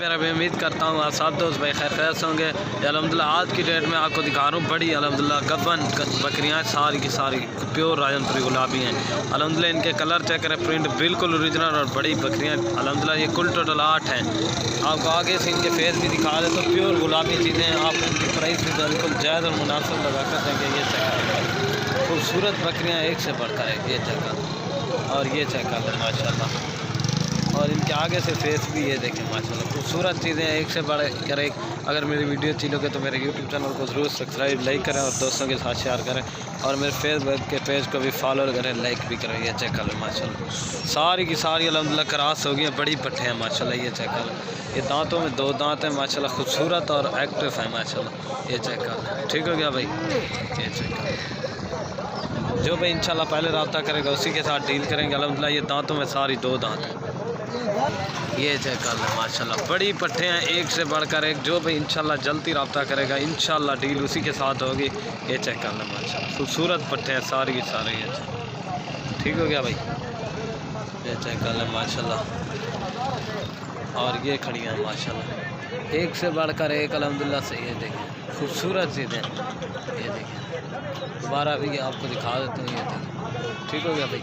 मेरा भी उम्मीद करता हूँ आप सब दोस्त भाई खैर खैर से होंगे। अल्हम्दुलिल्लाह आज की डेट में आपको दिखा रहा हूँ बड़ी अल्हम्दुलिल्लाह गबन बकरियाँ सारी की सारी प्योर राजनपुरी गुलाबी हैं। अल्हम्दुलिल्लाह इनके कलर चेक करें, प्रिंट बिल्कुल ओरिजिनल और बड़ी बकरियाँ अल्हम्दुलिल्लाह। ये कुल टोटल 8 हैं। आपको आगे से इनके फेस भी दिखा दे तो प्योर गुलाबी चीज़ें हैं। आप इनकी प्राइस भी बिल्कुल जायज़ और मुनासिब लगा कर देंगे। ये चेक करें खूबसूरत बकरियाँ एक से बढ़कर है। ये चेक कर और ये चेक कर माशाल्लाह। और इनके आगे से फेस भी ये देखें माशाल्लाह खूबसूरत चीज़ें एक से बढ़ कर एक। अगर मेरी वीडियो अच्छी लगे तो मेरे यूट्यूब चैनल को ज़रूर सब्सक्राइब लाइक करें और दोस्तों के साथ शेयर करें और मेरे फेसबुक के पेज को भी फॉलो करें, लाइक भी करें। ये चेक कर माशाल्लाह सारी की सारी अल्हम्दुलिल्लाह क्रॉस हो गई हैं, बड़ी पट्टे हैं माशाल्लाह। ये चेक कर ये दांतों में 2 दांत हैं माशाल्लाह, खूबसूरत और एक्टिव है माशाल्लाह। ये चेक कर ठीक हो गया भाई। ये चेक कर जो भाई इंशाल्लाह पहले रब्ता करेगा उसी के साथ डील करेंगे अल्हम्दुलिल्लाह। ये दांतों में सारी 2 दांत हैं। ये चेक कर लो माशाल्लाह बड़ी पट्टे हैं एक से बढ़कर एक। जो भाई इंशाल्लाह जल्दी रब्ता करेगा इंशाल्लाह डील उसी के साथ होगी। ये चेक कर लो माशाल्लाह खूबसूरत पट्टे हैं सारी की सारी। ये ठीक हो गया भाई। ये चेक कर लो माशाल्लाह और ये खड़ी हैं माशाल्लाह एक से बढ़कर एक अल्हम्दुलिल्लाह से। ये देखें खूबसूरत चीज़ें। ये देखें दोबारा भी आपको दिखा देता हूँ। ये देखें ठीक हो गया भाई।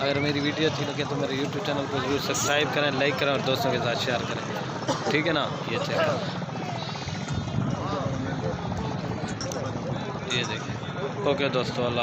अगर मेरी वीडियो अच्छी लगे तो मेरे यूट्यूब चैनल को ज़रूर सब्सक्राइब करें, लाइक करें और दोस्तों के साथ शेयर करें। ठीक है ना। ये चेक करें ये देखें। ओके दोस्तों अल्लाह।